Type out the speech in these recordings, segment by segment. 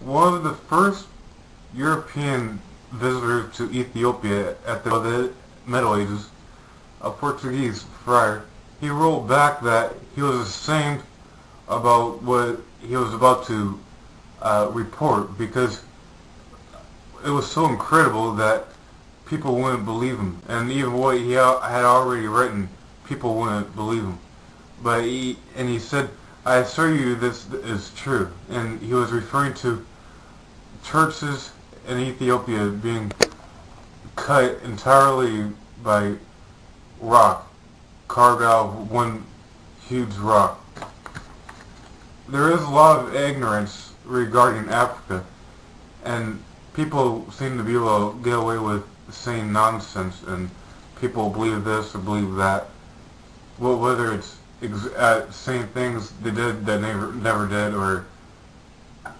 one of the first European visitors to Ethiopia at the Middle Ages, a Portuguese friar, he wrote back that he was ashamed about what he was about to report because it was so incredible that people wouldn't believe him, and even what he had already written, people wouldn't believe him. But he said, "I assure you this is true," and he was referring to churches in Ethiopia being cut entirely by rock, carved out of one huge rock. There is a lot of ignorance regarding Africa, and people seem to be able to get away with saying nonsense, and people believe this or believe that. Well, whether it's saying things they did that never did, or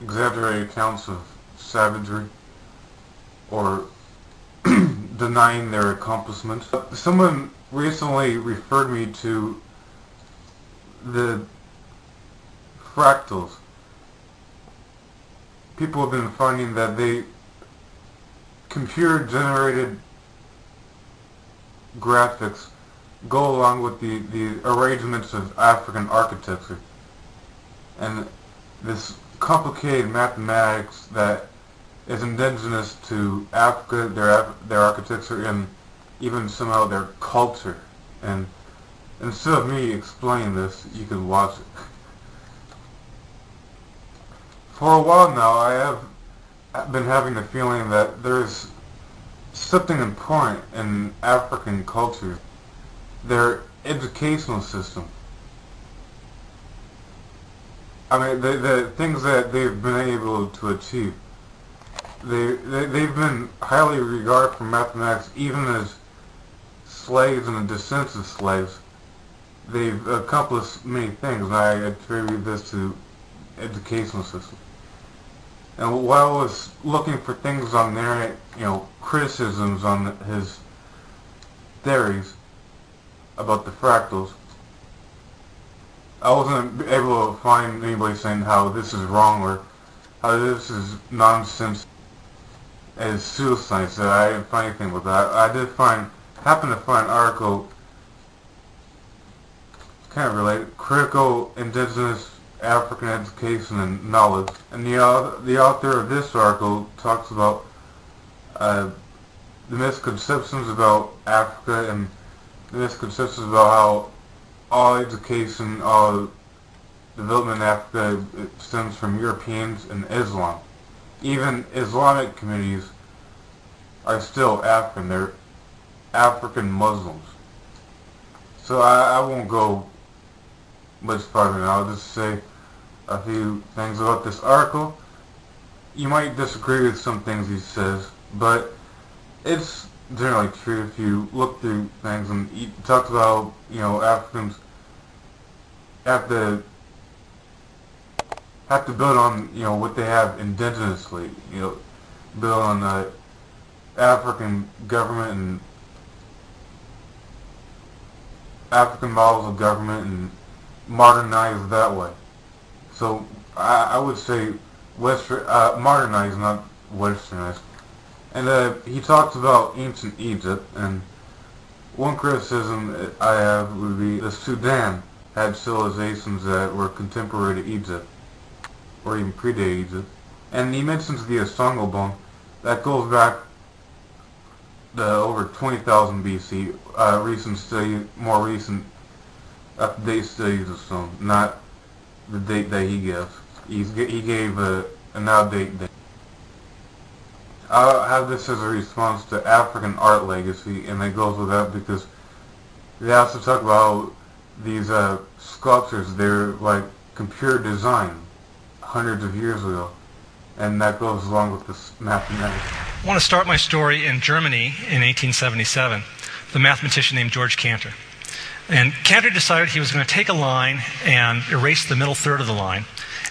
exaggerated accounts of savagery, or denying their accomplishments. Someone recently referred me to the fractals. People have been finding that computer-generated graphics go along with the arrangements of African architecture. And this complicated mathematics that is indigenous to Africa, their architecture, and even somehow their culture. And instead of me explaining this, you can watch it. For a while now, I have been having the feeling that there's something important in African culture, their educational system. I mean, the things that they've been able to achieve. They've been highly regarded for mathematics, even as slaves and the descendants of slaves. They've accomplished many things, and I attribute this to educational system. And while I was looking for things on there, criticisms on his theories about the fractals, I wasn't able to find anybody saying how this is wrong or how this is nonsense as suicide. So I didn't find anything with that. I did happen to find an article kind of related, Critical Indigenous African Education and Knowledge. And the author of this article talks about the misconceptions about Africa and the misconceptions about how all education, all development in Africa stems from Europeans and Islam. Even Islamic communities are still African. They're African Muslims. So I won't go much farther now. I'll just say a few things about this article. You might disagree with some things he says, but it's generally true if you look through things. And he talks about, Africans have to build on, what they have indigenously, build on African government and African models of government and modernize that way. So I would say modernize, not westernized. And he talks about ancient Egypt, and one criticism I have would be the Sudan had civilizations that were contemporary to Egypt, or even predate Egypt. And he mentions the Asongo bone that goes back to over 20,000 BC. More recent up-to-date studies of stone, not the date that he gives. He gave an outdated date. I'll have this as a response to African art legacy, and it goes with that because they also talk about these sculptures. They're like computer design hundreds of years ago, and that goes along with this mathematics. I want to start my story in Germany in 1877. The mathematician named George Cantor. And Cantor decided he was going to take a line and erase the middle third of the line,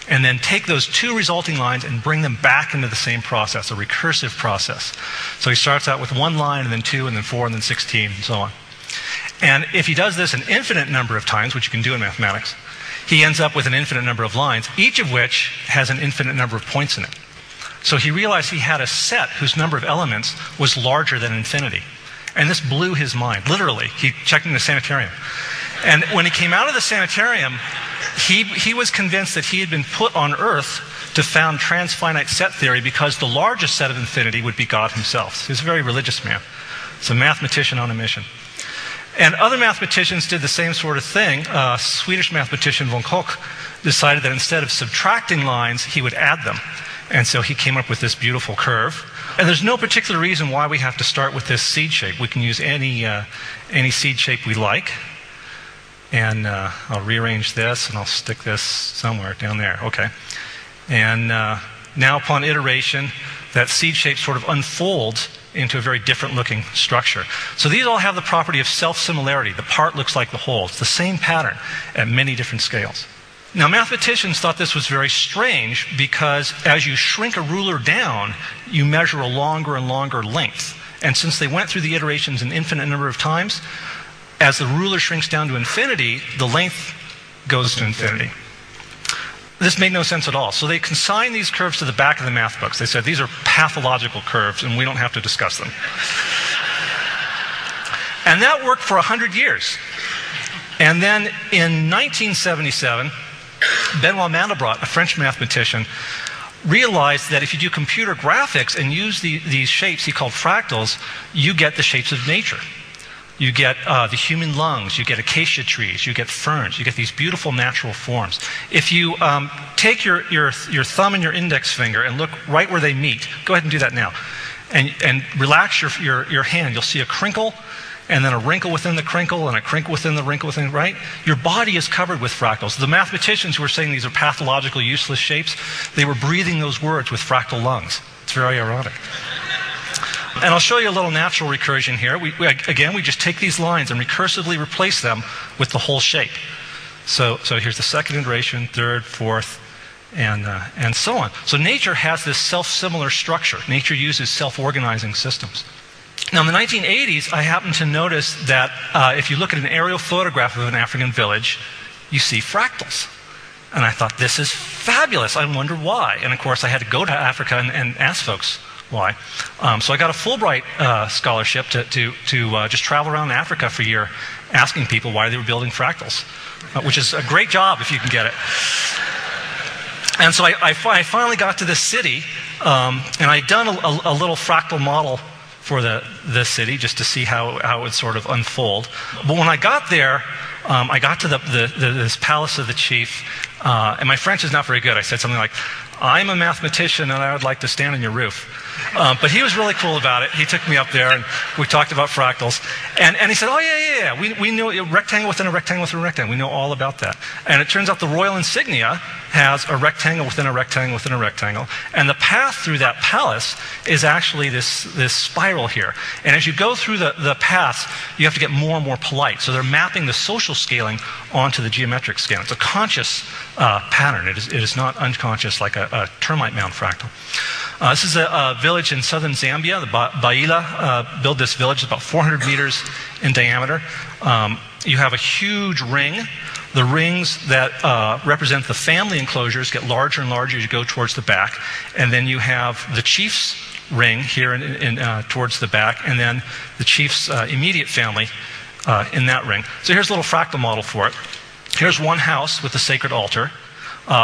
and then take those two resulting lines and bring them back into the same process, a recursive process. So he starts out with one line, and then two, and then four, and then 16, and so on. And if he does this an infinite number of times, which you can do in mathematics, he ends up with an infinite number of lines, each of which has an infinite number of points in it. So he realized he had a set whose number of elements was larger than infinity. And this blew his mind, literally. He checked in the sanitarium. And when he came out of the sanitarium, he was convinced that he had been put on Earth to found transfinite set theory because the largest set of infinity would be God himself. He was a very religious man. He's a mathematician on a mission. And other mathematicians did the same sort of thing. Swedish mathematician von Koch decided that instead of subtracting lines, he would add them. And so he came up with this beautiful curve. And there's no particular reason why we have to start with this seed shape. We can use any seed shape we like. And I'll rearrange this, and I'll stick this somewhere down there. Okay. And now upon iteration, that seed shape sort of unfolds into a very different looking structure. So these all have the property of self-similarity. The part looks like the whole. It's the same pattern at many different scales. Now, mathematicians thought this was very strange because as you shrink a ruler down, you measure a longer and longer length. And since they went through the iterations an infinite number of times, as the ruler shrinks down to infinity, the length goes to infinity. This made no sense at all. So they consigned these curves to the back of the math books. They said, these are pathological curves, and we don't have to discuss them. And that worked for 100 years. And then in 1977, Benoit Mandelbrot, a French mathematician, realized that if you do computer graphics and use these shapes he called fractals, you get the shapes of nature. You get the human lungs, you get acacia trees, you get ferns, you get these beautiful natural forms. If you take your thumb and your index finger and look right where they meet, go ahead and do that now, and relax your hand, you'll see a crinkle, and then a wrinkle within the crinkle, and a crinkle within the wrinkle within, right? Your body is covered with fractals. The mathematicians who were saying these are pathological, useless shapes, they were breathing those words with fractal lungs. It's very ironic. And I'll show you a little natural recursion here. Again, we just take these lines and recursively replace them with the whole shape. So here's the second iteration, third, fourth, and so on. So nature has this self-similar structure. Nature uses self-organizing systems. Now, in the 1980s, I happened to notice that if you look at an aerial photograph of an African village, you see fractals. And I thought, this is fabulous. I wonder why. And of course, I had to go to Africa and ask folks why. So I got a Fulbright scholarship to just travel around Africa for a year asking people why they were building fractals, which is a great job if you can get it. And so I finally got to this city, and I'd done a little fractal model for the city just to see how it would sort of unfold. But when I got there, I got to this palace of the chief, and my French is not very good. I said something like, I'm a mathematician and I would like to stand on your roof. But he was really cool about it. He took me up there and we talked about fractals. And he said, oh yeah. We know a rectangle within a rectangle within a rectangle. We know all about that. And it turns out the royal insignia has a rectangle within a rectangle within a rectangle. And the path through that palace is actually this spiral here. And as you go through the paths, you have to get more and more polite. So they're mapping the social scaling onto the geometric scale. It's a conscious pattern. It is not unconscious like a termite mound fractal. This is a village in southern Zambia. The Baila built this village. It's about 400 meters in diameter. You have a huge ring. The rings that represent the family enclosures get larger and larger as you go towards the back. And then you have the chief's ring here towards the back, and then the chief's immediate family in that ring. So here's a little fractal model for it. Here's one house with the sacred altar.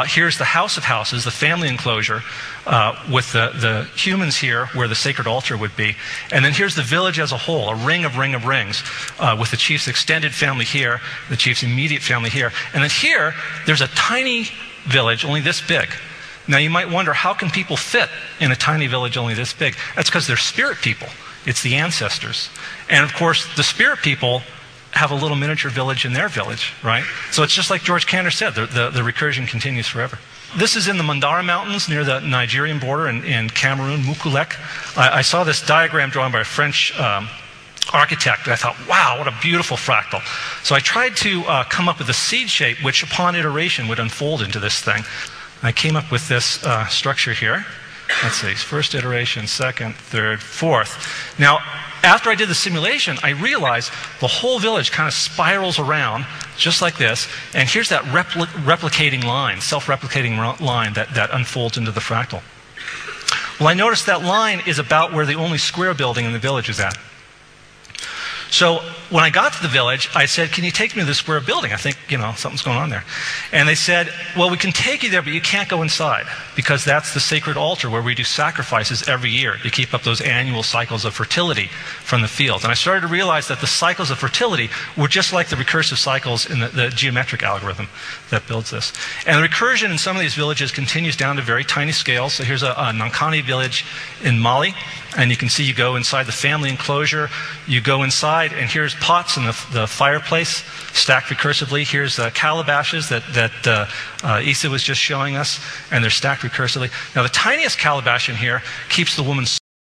Here's the house of houses, the family enclosure, with the humans here where the sacred altar would be. And then here's the village as a whole, a ring of rings, with the chief's extended family here, the chief's immediate family here. And then here, there's a tiny village, only this big. Now you might wonder, how can people fit in a tiny village only this big? That's because they're spirit people. It's the ancestors. And of course, the spirit people have a little miniature village in their village, right? So it's just like George Cantor said, the recursion continues forever. This is in the Mandara Mountains near the Nigerian border in Cameroon, Mukulek. I saw this diagram drawn by a French architect, and I thought, wow, what a beautiful fractal. So I tried to come up with a seed shape which upon iteration would unfold into this thing. I came up with this structure here. Let's see, first iteration, second, third, fourth. Now, after I did the simulation, I realized the whole village kind of spirals around just like this, and here's that replicating line, self-replicating line that unfolds into the fractal. Well, I noticed that line is about where the only square building in the village is at. So when I got to the village, I said, can you take me to the square building? I think, something's going on there. And they said, well, we can take you there, but you can't go inside because that's the sacred altar where we do sacrifices every year to keep up those annual cycles of fertility from the field. And I started to realize that the cycles of fertility were just like the recursive cycles in the geometric algorithm that builds this. And the recursion in some of these villages continues down to very tiny scales. So here's a Nankani village in Mali. And you can see you go inside the family enclosure, you go inside, and here's pots in the fireplace stacked recursively. Here's calabashes that Isa was just showing us, and they're stacked recursively. Now the tiniest calabash in here keeps the woman's